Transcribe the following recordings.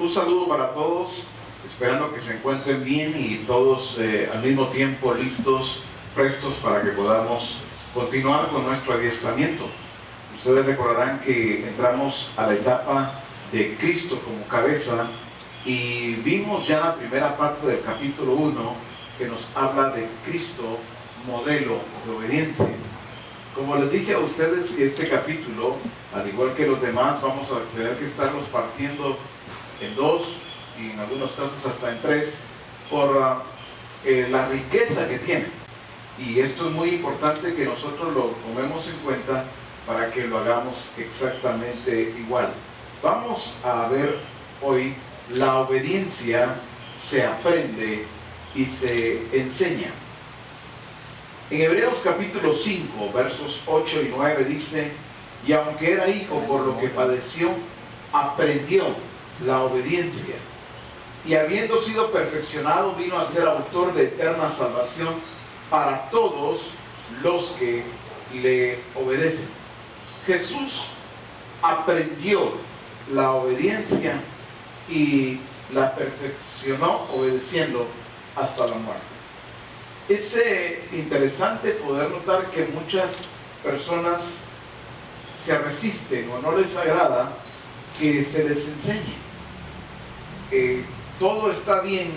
Un saludo para todos, esperando que se encuentren bien y todos al mismo tiempo listos, prestos para que podamos continuar con nuestro adiestramiento. Ustedes recordarán que entramos a la etapa de Cristo como cabeza y vimos ya la primera parte del capítulo 1 que nos habla de Cristo, modelo de obediencia. Como les dije a ustedes, este capítulo, al igual que los demás, vamos a tener que estarlos partiendo en dos y en algunos casos hasta en tres por la riqueza que tiene. Y esto es muy importante que nosotros lo tomemos en cuenta para que lo hagamos exactamente igual. Vamos a ver hoy la obediencia se aprende y se enseña. En Hebreos capítulo 5, versos 8 y 9 dice: y aunque era hijo, por lo que padeció, aprendió la obediencia. Y habiendo sido perfeccionado, vino a ser autor de eterna salvación para todos los que le obedecen. Jesús aprendió la obediencia y la perfeccionó obedeciendo hasta la muerte. Es interesante poder notar que muchas personas se resisten o no les agrada que se les enseñe. Todo está bien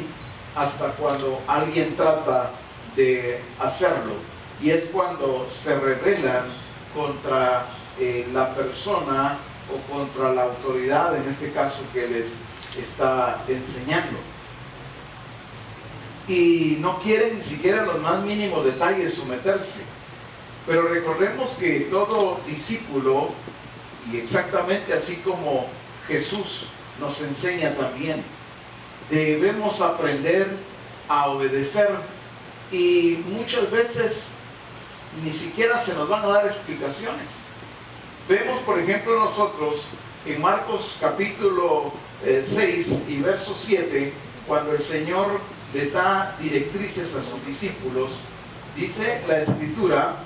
hasta cuando alguien trata de hacerlo, y es cuando se rebelan contra la persona o contra la autoridad, en este caso, que les está enseñando. Y no quieren ni siquiera los más mínimos detalles someterse. Pero recordemos que todo discípulo, y exactamente así como Jesús nos enseña también, debemos aprender a obedecer, y muchas veces ni siquiera se nos van a dar explicaciones. Vemos, por ejemplo, nosotros en Marcos capítulo 6 y verso 7, cuando el Señor le da directrices a sus discípulos, dice la Escritura: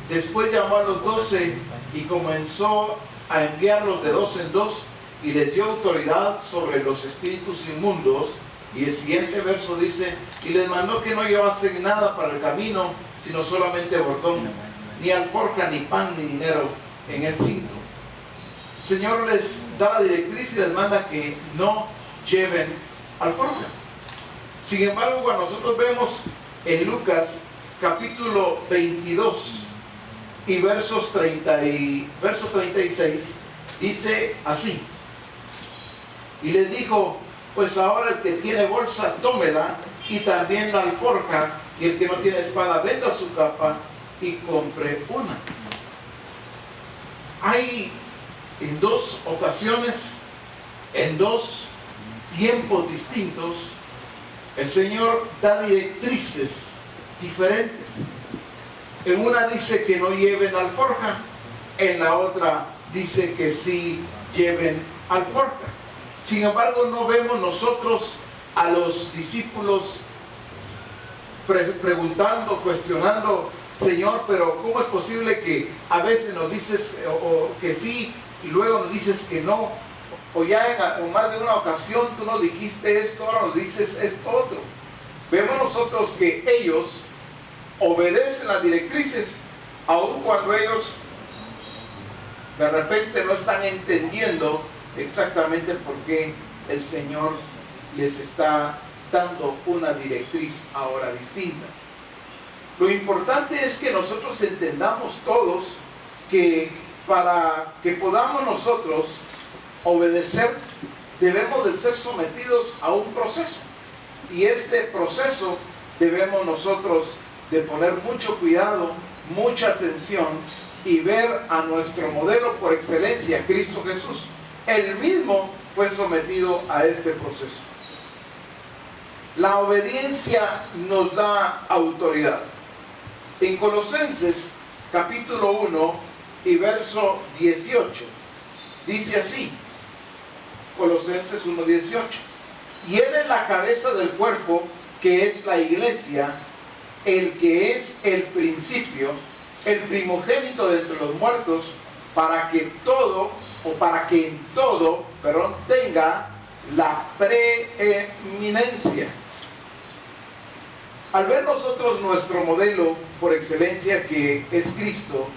después llamó a los 12 y comenzó a enviarlos de dos en dos, y les dio autoridad sobre los espíritus inmundos. Y el siguiente verso dice: y les mandó que no llevasen nada para el camino, sino solamente bordón, ni alforja, ni pan, ni dinero en el cinto. El Señor les da la directriz y les manda que no lleven alforja. Sin embargo, cuando nosotros vemos en Lucas capítulo 22 y verso 36, dice así: y les dijo: pues ahora el que tiene bolsa, tómela, y también la alforja, y el que no tiene espada, venda su capa y compre una. Hay en dos ocasiones, en dos tiempos distintos, el Señor da directrices diferentes. En una dice que no lleven alforja, en la otra dice que sí lleven alforja. Sin embargo, no vemos nosotros a los discípulos preguntando, cuestionando: Señor, pero ¿cómo es posible que a veces nos dices o que sí y luego nos dices que no? O ya en más de una ocasión tú nos dijiste esto, ahora nos dices esto otro. Vemos nosotros que ellos obedecen las directrices, aun cuando ellos de repente no están entendiendo exactamente por qué el Señor les está dando una directriz ahora distinta. Lo importante es que nosotros entendamos todos que para que podamos nosotros obedecer, debemos de ser sometidos a un proceso, y este proceso debemos nosotros de poner mucho cuidado, mucha atención, y ver a nuestro modelo por excelencia, Cristo Jesús. Él mismo fue sometido a este proceso. La obediencia nos da autoridad. En Colosenses capítulo 1 y verso 18 dice así: Colosenses 1:18: y Él es la cabeza del cuerpo, que es la iglesia, el que es el principio, el primogénito de entre los muertos, para que todo o para que en todo, tenga la preeminencia. Al ver nosotros nuestro modelo por excelencia, que es Cristo,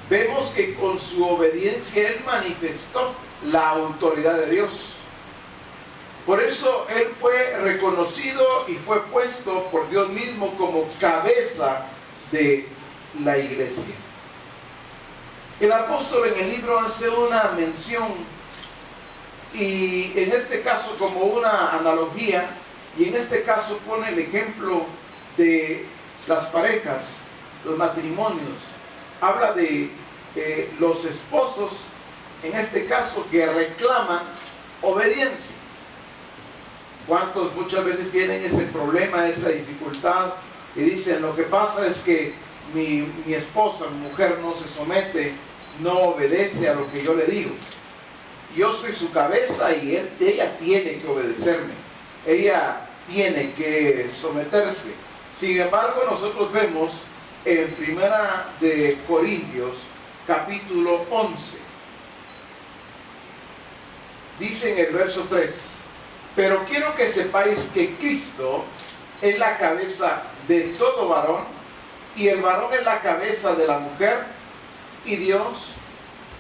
vemos que con su obediencia Él manifestó la autoridad de Dios. Por eso Él fue reconocido y fue puesto por Dios mismo como cabeza de la iglesia. El apóstol en el libro hace una mención, y en este caso como una analogía, y en este caso pone el ejemplo de las parejas, los matrimonios. Habla de los esposos, en este caso, que reclaman obediencia. ¿Cuántos muchas veces tienen ese problema, esa dificultad, y dicen: lo que pasa es que mi esposa, mi mujer, no se somete, no obedece a lo que yo le digo? Yo soy su cabeza y ella tiene que obedecerme, ella tiene que someterse. Sin embargo, nosotros vemos en Primera de Corintios, capítulo 11, dice en el verso 3: pero quiero que sepáis que Cristo es la cabeza de todo varón, y el varón es la cabeza de la mujer, y Dios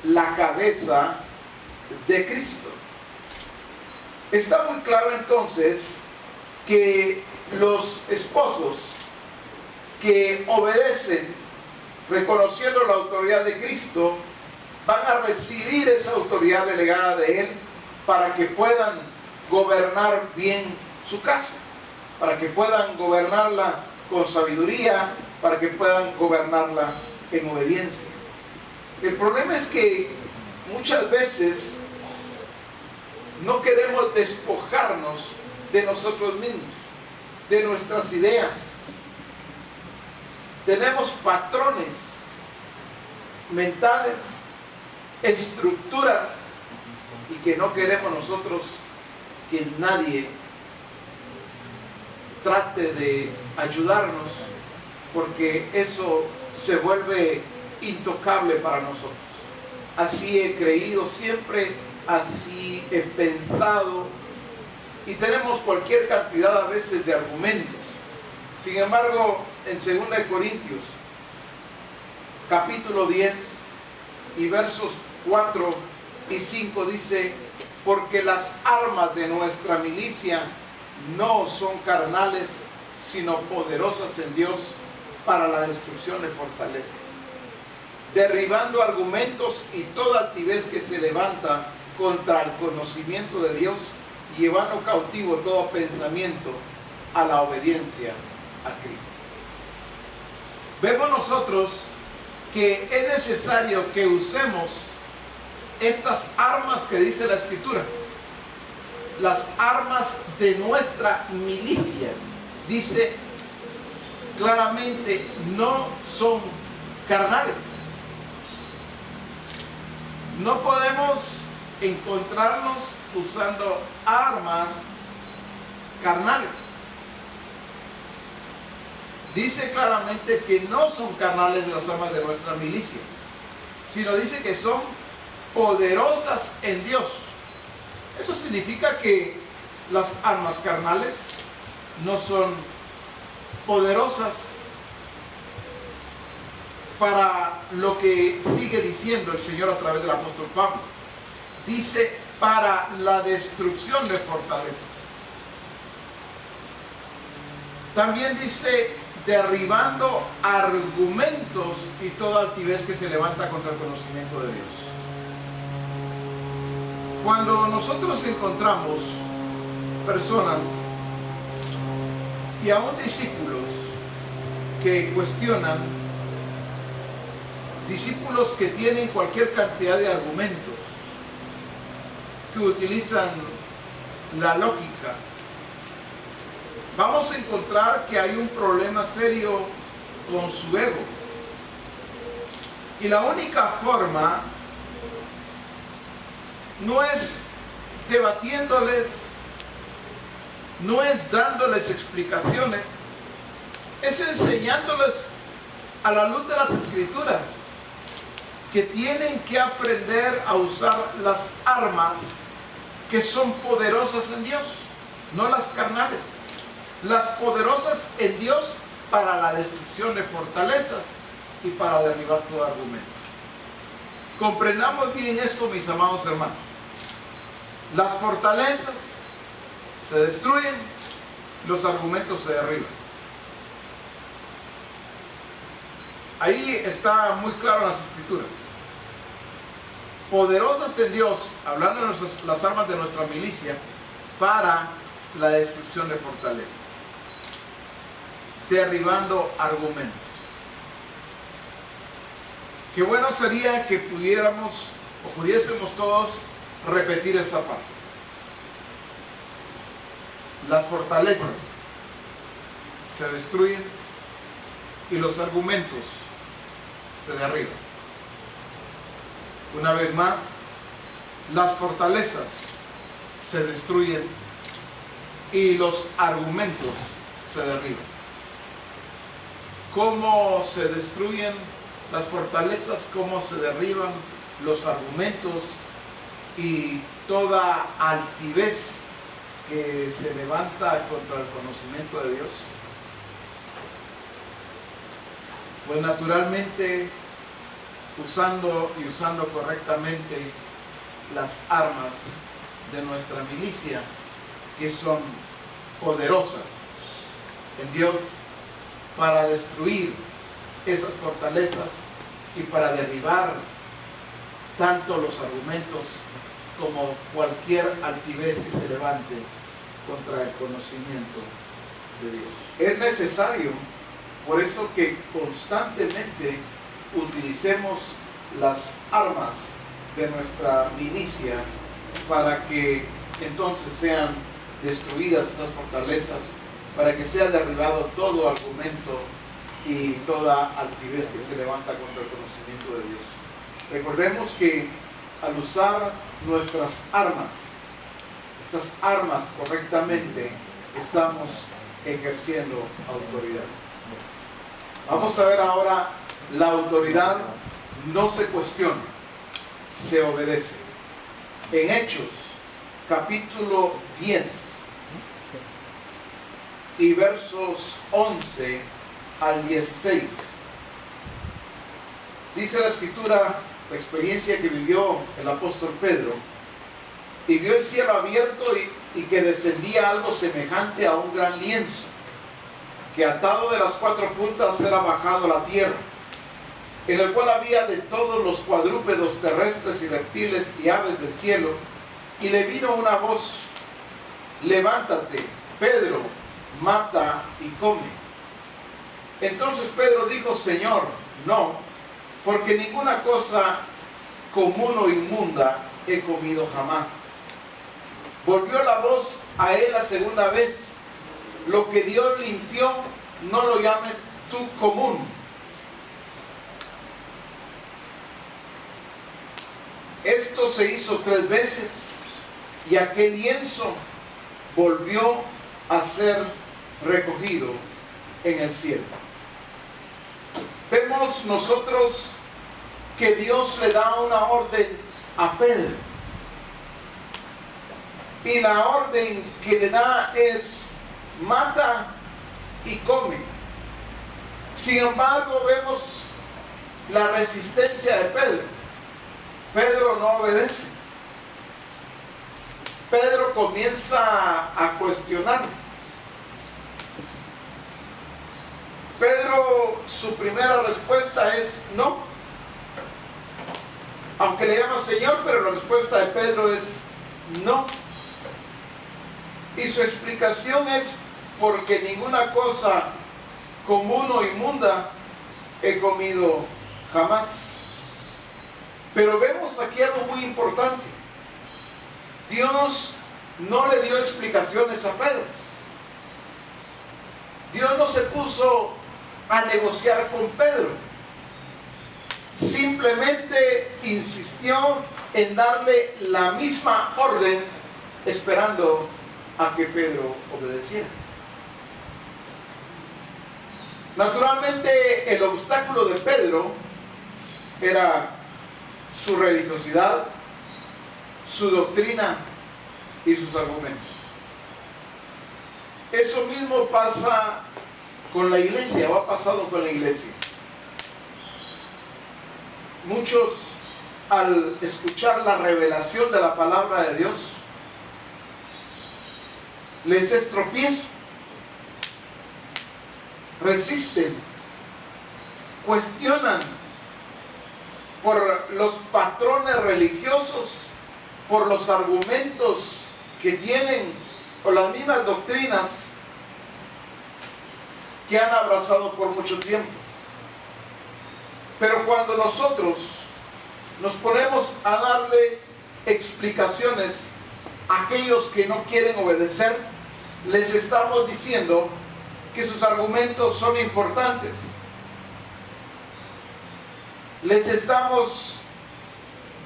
la cabeza de Cristo. Está muy claro entonces que los esposos que obedecen reconociendo la autoridad de Cristo van a recibir esa autoridad delegada de Él para que puedan gobernar bien su casa, para que puedan gobernarla con sabiduría, para que puedan gobernarla en obediencia. El problema es que muchas veces no queremos despojarnos de nosotros mismos, de nuestras ideas. Tenemos patrones mentales, estructuras, y que no queremos nosotros que nadie trate de ayudarnos, porque eso se vuelve intocable para nosotros. Así he creído siempre, así he pensado, y tenemos cualquier cantidad a veces de argumentos. Sin embargo, en 2 Corintios, capítulo 10 y versos 4 y 5 dice: porque las armas de nuestra milicia no son carnales, sino poderosas en Dios para la destrucción de fortalezas, derribando argumentos y toda altivez que se levanta contra el conocimiento de Dios, llevando cautivo todo pensamiento a la obediencia a Cristo. Vemos nosotros que es necesario que usemos estas armas que dice la Escritura, las armas de nuestra milicia. Dice claramente: no son carnales. No podemos encontrarnos usando armas carnales. Dice claramente que no son carnales las armas de nuestra milicia, sino dice que son poderosas en Dios. Eso significa que las armas carnales no son poderosas para lo que sigue diciendo el Señor a través del apóstol Pablo. Dice: para la destrucción de fortalezas. También dice: derribando argumentos y toda altivez que se levanta contra el conocimiento de Dios. Cuando nosotros encontramos personas y aún discípulos que cuestionan, discípulos que tienen cualquier cantidad de argumentos, que utilizan la lógica, vamos a encontrar que hay un problema serio con su ego. Y la única forma no es debatiéndoles, no es dándoles explicaciones, es enseñándoles a la luz de las Escrituras. que tienen que aprender a usar las armas que son poderosas en Dios, no las carnales, las poderosas en Dios para la destrucción de fortalezas y para derribar todo argumento. Comprendamos bien esto, mis amados hermanos. Las fortalezas se destruyen, los argumentos se derriban. Ahí está muy claro en las escrituras. Poderosas en Dios, hablando de las armas de nuestra milicia, para la destrucción de fortalezas, derribando argumentos. Qué bueno sería que pudiésemos todos repetir esta parte. Las fortalezas se destruyen y los argumentos se derriban. Una vez más, las fortalezas se destruyen y los argumentos se derriban. ¿Cómo se destruyen las fortalezas? ¿Cómo se derriban los argumentos y toda altivez que se levanta contra el conocimiento de Dios? Pues naturalmente usando correctamente las armas de nuestra milicia, que son poderosas en Dios para destruir esas fortalezas y para derribar tanto los argumentos como cualquier altivez que se levante contra el conocimiento de Dios. Es necesario, por eso, que constantemente utilicemos las armas de nuestra milicia para que entonces sean destruidas esas fortalezas, para que sea derribado todo argumento y toda altivez que se levanta contra el conocimiento de Dios. Recordemos que al usar nuestras armas, estas armas correctamente, estamos ejerciendo autoridad. Vamos a ver ahora, la autoridad no se cuestiona, se obedece. En Hechos, capítulo 10 y versos 11 al 16, dice la escritura, la experiencia que vivió el apóstol Pedro, y vio el cielo abierto y que descendía algo semejante a un gran lienzo, que atado de las 4 puntas era bajado a la tierra, en el cual había de todos los cuadrúpedos terrestres y reptiles y aves del cielo, y le vino una voz: levántate, Pedro, mata y come. Entonces Pedro dijo: Señor, no, porque ninguna cosa común o inmunda he comido jamás. Volvió la voz a él la segunda vez: lo que Dios limpió, no lo llames tú común. Esto se hizo 3 veces y aquel lienzo volvió a ser recogido en el cielo. Vemos nosotros que Dios le da una orden a Pedro, y la orden que le da es: mata y come. Sin embargo, vemos la resistencia de Pedro. Pedro no obedece. Pedro comienza a cuestionar. Pedro, su primera respuesta es no. Aunque le llama Señor, pero la respuesta de Pedro es no. Y su explicación es: porque ninguna cosa común o inmunda he comido jamás. Pero vemos aquí algo muy importante. Dios no le dio explicaciones a Pedro. Dios no se puso a negociar con Pedro. Simplemente insistió en darle la misma orden, esperando a que Pedro obedeciera. Naturalmente, el obstáculo de Pedro era su religiosidad, su doctrina y sus argumentos. Eso mismo pasa con la iglesia, o ha pasado con la iglesia. Muchos, al escuchar la revelación de la palabra de Dios, les es tropiezo, resisten, cuestionan por los patrones religiosos, por los argumentos que tienen, por las mismas doctrinas que han abrazado por mucho tiempo. Pero cuando nosotros nos ponemos a darle explicaciones a aquellos que no quieren obedecer, les estamos diciendo que sus argumentos son importantes. Les estamos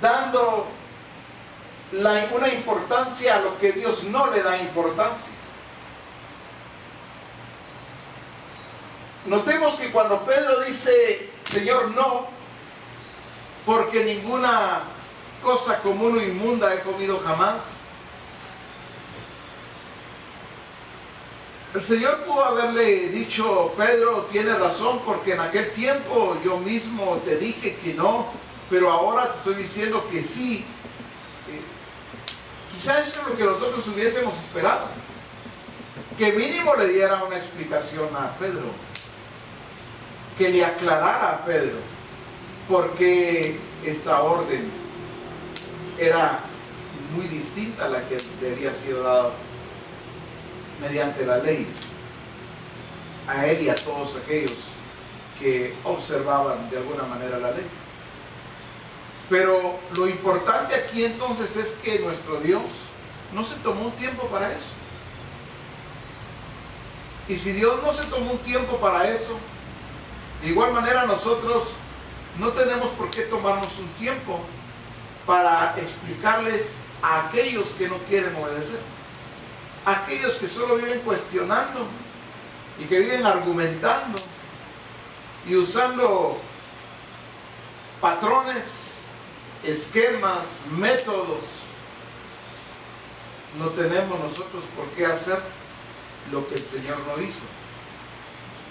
dando una importancia a lo que Dios no le da importancia. Notemos que cuando Pedro dice, Señor, no, porque ninguna cosa común o inmunda he comido jamás, el Señor pudo haberle dicho, Pedro, tienes razón, porque en aquel tiempo yo mismo te dije que no, pero ahora te estoy diciendo que sí. Quizás eso es lo que nosotros hubiésemos esperado, que mínimo le diera una explicación a Pedro, que le aclarara a Pedro por qué esta orden era muy distinta a la que le había sido dada mediante la ley a él y a todos aquellos que observaban de alguna manera la ley. Pero lo importante aquí entonces es que nuestro Dios no se tomó un tiempo para eso. Y si Dios no se tomó un tiempo para eso, de igual manera nosotros no tenemos por qué tomarnos un tiempo para explicarles a aquellos que no quieren obedecer, a aquellos que solo viven cuestionando y que viven argumentando y usando patrones, esquemas, métodos. No tenemos nosotros por qué hacer lo que el Señor no hizo.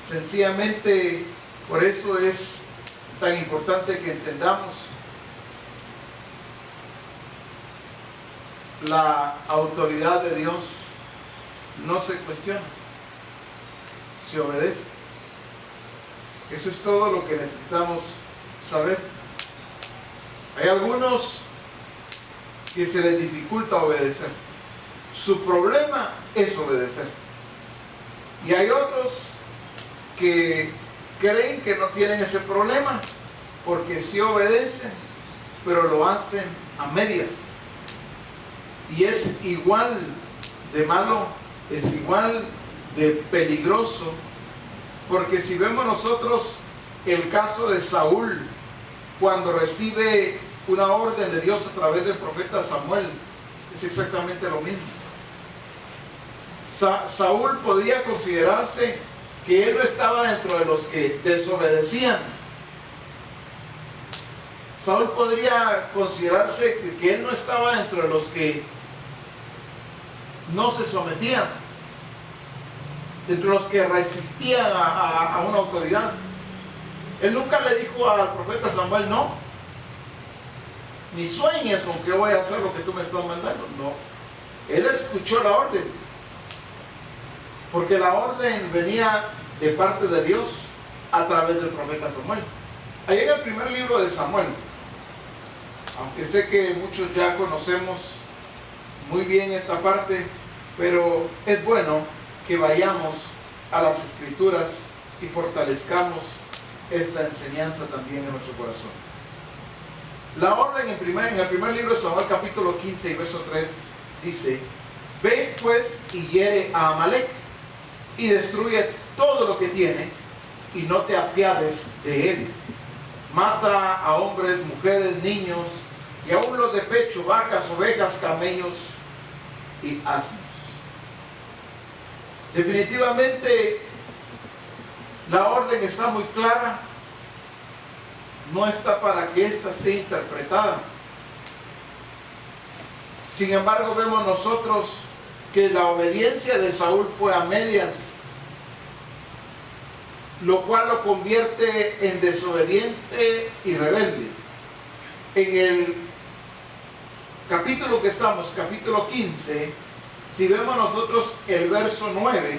Sencillamente, por eso es tan importante que entendamos la autoridad de Dios. No se cuestiona, se obedece. Eso es todo lo que necesitamos saber. Hay algunos que se les dificulta obedecer. Su problema es obedecer. Y hay otros que creen que no tienen ese problema porque sí obedecen, pero lo hacen a medias. Y es igual de malo, es igual de peligroso, porque si vemos nosotros el caso de Saúl, cuando recibe una orden de Dios a través del profeta Samuel, es exactamente lo mismo. Saúl podía considerarse que él no estaba dentro de los que desobedecían. Saúl podría considerarse que él no estaba dentro de los que no se sometían, dentro de los que resistían a una autoridad. Él nunca le dijo al profeta Samuel, no, ni sueñes con que voy a hacer lo que tú me estás mandando. No, él escuchó la orden, porque la orden venía de parte de Dios a través del profeta Samuel. Ahí en el primer libro de Samuel, aunque sé que muchos ya conocemos muy bien esta parte, pero es bueno que vayamos a las Escrituras y fortalezcamos esta enseñanza también en nuestro corazón. La orden en el primer libro de Samuel, capítulo 15 y verso 3, dice: ve pues y hiere a Amalek y destruye todo lo que tiene y no te apiades de él. Mata a hombres, mujeres, niños y aún los de pecho, vacas, ovejas, camellos y asnos. Definitivamente la orden está muy clara. no está para que ésta sea interpretada. Sin embargo, vemos nosotros que la obediencia de Saúl fue a medias, lo cual lo convierte en desobediente y rebelde. En el capítulo que estamos, capítulo 15, si vemos nosotros el verso 9,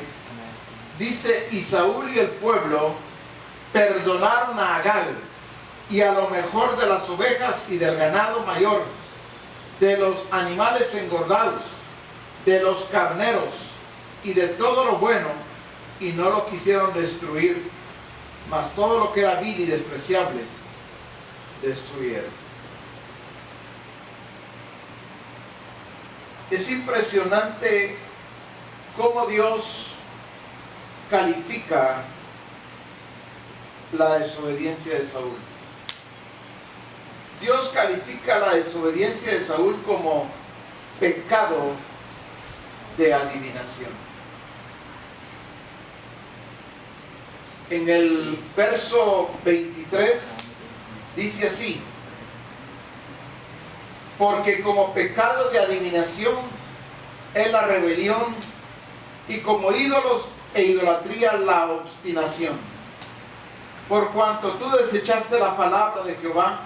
dice: y Saúl y el pueblo perdonaron a Agag y a lo mejor de las ovejas y del ganado mayor, de los animales engordados, de los carneros y de todo lo bueno, y no lo quisieron destruir, mas todo lo que era vil y despreciable destruyeron. Es impresionante cómo Dios califica la desobediencia de Saúl. Dios califica la desobediencia de Saúl como pecado de adivinación. En el verso 23 dice así: porque como pecado de adivinación es la rebelión, y como ídolos e idolatría la obstinación. Por cuanto tú desechaste la palabra de Jehová,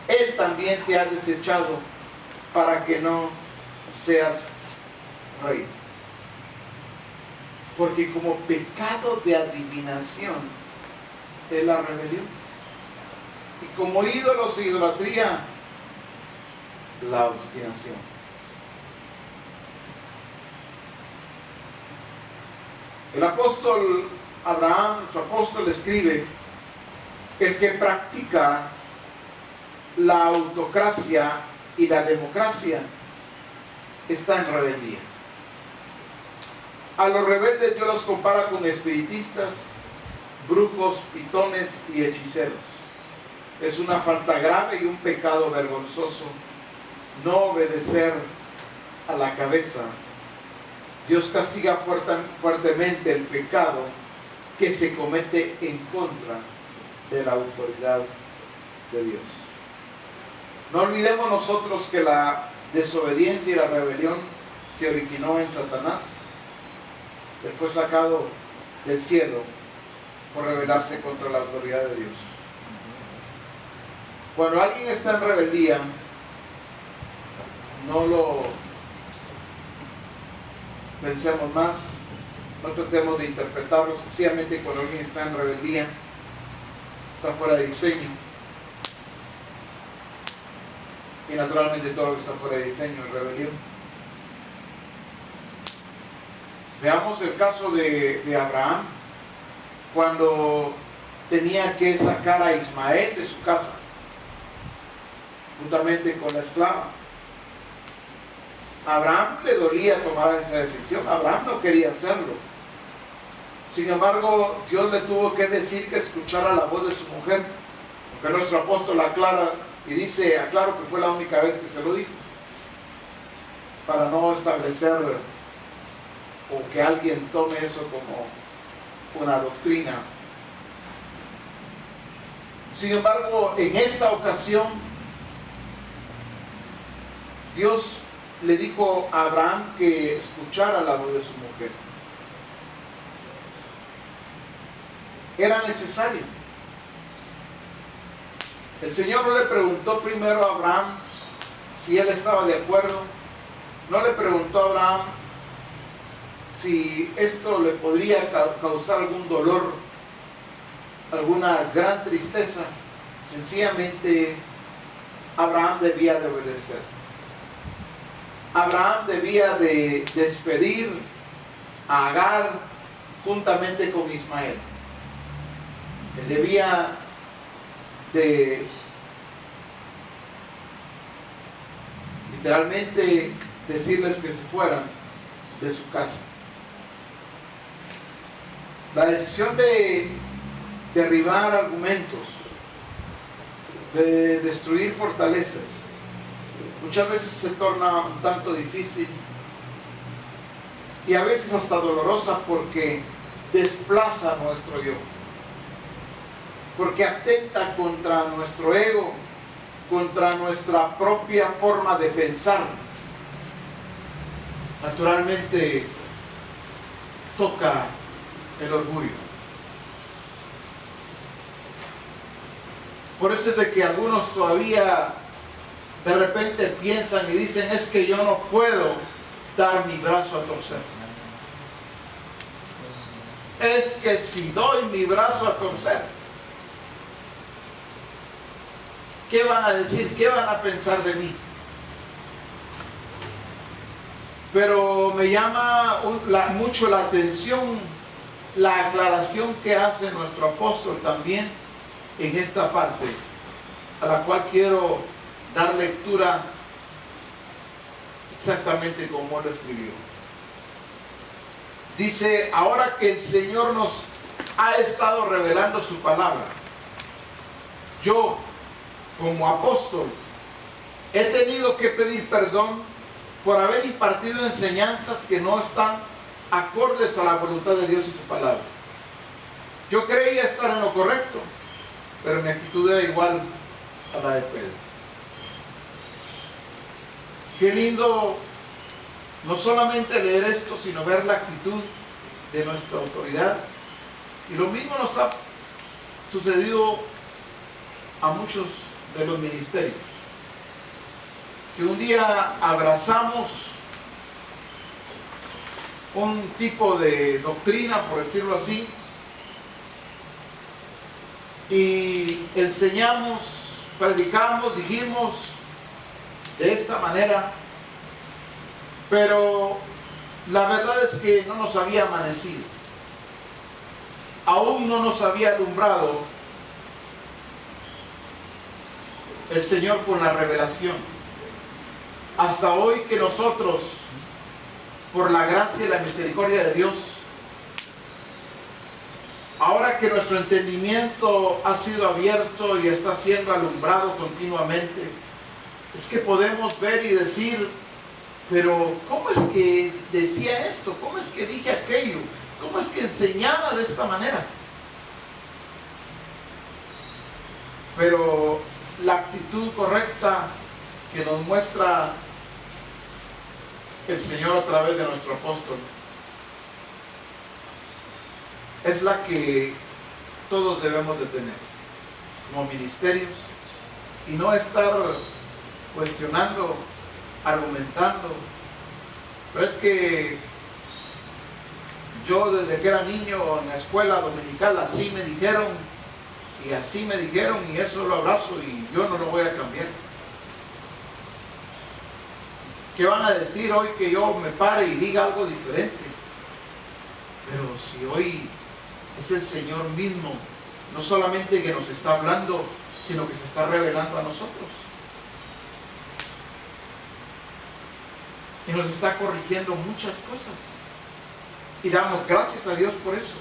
Él también te ha desechado, para que no seas rey. Porque como pecado de adivinación es la rebelión, y como ídolos e idolatría la obstinación. El apóstol Abraham, su apóstol, escribe: el que practica la autocracia y la democracia está en rebeldía. A los rebeldes Dios los compara con espiritistas, brujos, pitones y hechiceros. Es una falta grave y un pecado vergonzoso no obedecer a la cabeza. Dios castiga fuertemente el pecado que se comete en contra de la autoridad de Dios. No olvidemos nosotros que la desobediencia y la rebelión se originó en Satanás. Él fue sacado del cielo por rebelarse contra la autoridad de Dios. Cuando alguien está en rebeldía, no lo pensemos más, no tratemos de interpretarlo. Sencillamente, cuando alguien está en rebeldía, está fuera de diseño. Y naturalmente todo lo que está fuera de diseño es rebelión. Veamos el caso de Abraham, cuando tenía que sacar a Ismael de su casa, juntamente con la esclava. A Abraham le dolía tomar esa decisión. Abraham no quería hacerlo. Sin embargo, Dios le tuvo que decir que escuchara la voz de su mujer, porque nuestro apóstol aclara y dice: aclaro que fue la única vez que se lo dijo, para no establecer o que alguien tome eso como una doctrina. Sin embargo, en esta ocasión, Dios le dijo a Abraham que escuchara la voz de su mujer. Era necesario. El Señor no le preguntó primero a Abraham si él estaba de acuerdo. No le preguntó a Abraham si esto le podría causar algún dolor, alguna gran tristeza. Sencillamente, Abraham debía de obedecer. Abraham debía de despedir a Agar juntamente con Ismael. Él debía de literalmente decirles que se fueran de su casa. La decisión de derribar argumentos, de destruir fortalezas, muchas veces se torna un tanto difícil y a veces hasta dolorosa, porque desplaza nuestro yo. porque atenta contra nuestro ego, contra nuestra propia forma de pensar. Naturalmente toca el orgullo. Por eso es de que algunos todavía de repente piensan y dicen, es que yo no puedo dar mi brazo a torcer. Es que si doy mi brazo a torcer, ¿qué van a decir? ¿Qué van a pensar de mí? Pero me llama mucho la atención la aclaración que hace nuestro apóstol también en esta parte, a la cual quiero dar lectura exactamente como lo escribió. Dice, ahora que el Señor nos ha estado revelando su palabra, yo, como apóstol, he tenido que pedir perdón por haber impartido enseñanzas que no están acordes a la voluntad de Dios y su palabra. Yo creía estar en lo correcto, pero mi actitud era igual a la de Pedro. Qué lindo no solamente leer esto, sino ver la actitud de nuestra autoridad. Y lo mismo nos ha sucedido a muchos de los ministerios, que un día abrazamos un tipo de doctrina, por decirlo así, y enseñamos, predicamos, dijimos de esta manera, pero la verdad es que no nos había amanecido, aún no nos había alumbrado el Señor con la revelación. Hasta hoy que nosotros, por la gracia y la misericordia de Dios, ahora que nuestro entendimiento ha sido abierto y está siendo alumbrado continuamente, es que podemos ver y decir, pero ¿cómo es que decía esto? ¿Cómo es que dije aquello? ¿Cómo es que enseñaba de esta manera? Pero la actitud correcta que nos muestra el Señor a través de nuestro apóstol es la que todos debemos de tener como ministerios, y no estar cuestionando, argumentando. Pero es que yo desde que era niño en la escuela dominical así me dijeron, y así me dijeron, y eso lo abrazo y yo no lo voy a cambiar. ¿Qué van a decir hoy que yo me pare y diga algo diferente? Pero si hoy es el Señor mismo, no solamente que nos está hablando, sino que se está revelando a nosotros. Y nos está corrigiendo muchas cosas. Y damos gracias a Dios por eso.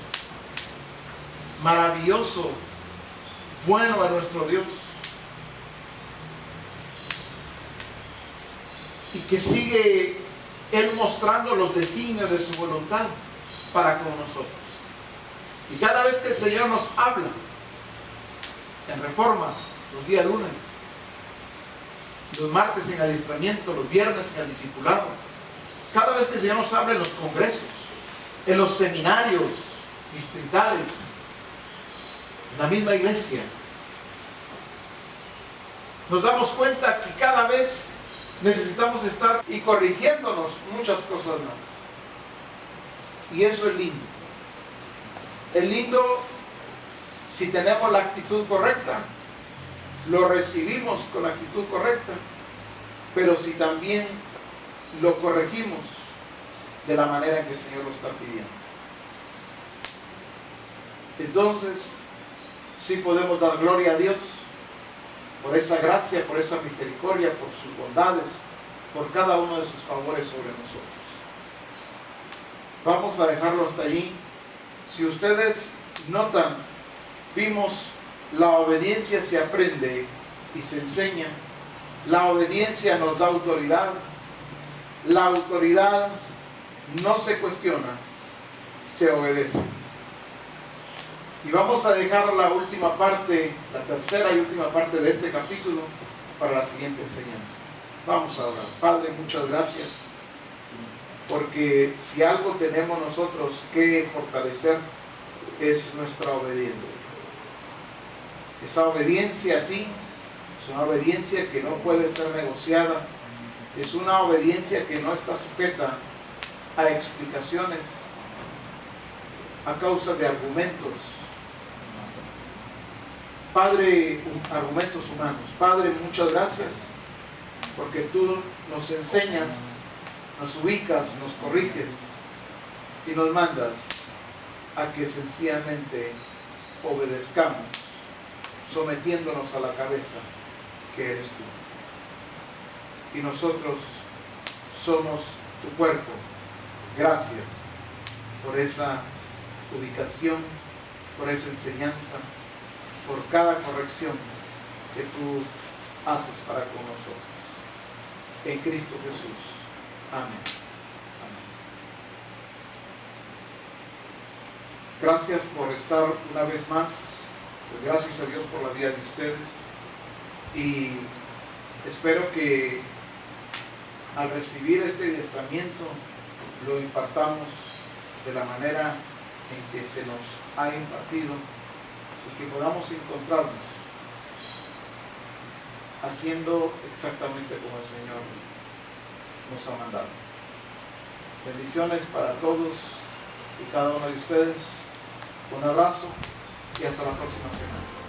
Maravilloso, bueno a nuestro Dios. Y que sigue Él mostrando los designios de su voluntad para con nosotros. Y cada vez que el Señor nos habla en Reforma, los días lunes, los martes en adiestramiento, los viernes en el discipulado, cada vez que el Señor nos habla en los congresos, en los seminarios distritales, en la misma iglesia, nos damos cuenta que cada vez necesitamos estar y corrigiéndonos muchas cosas más. Y eso es lindo. Es lindo si tenemos la actitud correcta, lo recibimos con la actitud correcta, pero si también lo corregimos de la manera en que el Señor lo está pidiendo. Entonces, sí podemos dar gloria a Dios por esa gracia, por esa misericordia, por sus bondades, por cada uno de sus favores sobre nosotros. Vamos a dejarlo hasta allí. Si ustedes notan, vimos la obediencia se aprende y se enseña. La obediencia nos da autoridad. La autoridad no se cuestiona, se obedece. Y vamos a dejar la última parte, la tercera y última parte de este capítulo para la siguiente enseñanza. Vamos a orar. Padre, muchas gracias, porque si algo tenemos nosotros que fortalecer es nuestra obediencia. Esa obediencia a ti es una obediencia que no puede ser negociada, es una obediencia que no está sujeta a explicaciones, a causa de argumentos. Padre, argumentos humanos. Padre, muchas gracias, porque tú nos enseñas, nos ubicas, nos corriges y nos mandas a que sencillamente obedezcamos, sometiéndonos a la cabeza que eres tú. Y nosotros somos tu cuerpo. Gracias por esa ubicación, por esa enseñanza, por cada corrección que tú haces para con nosotros. En Cristo Jesús. Amén. Amén. Gracias por estar una vez más. Pues gracias a Dios por la vida de ustedes. Y espero que al recibir este adiestramiento lo impartamos de la manera en que se nos ha impartido y que podamos encontrarnos haciendo exactamente como el Señor nos ha mandado. Bendiciones para todos y cada uno de ustedes. Un abrazo y hasta la próxima semana.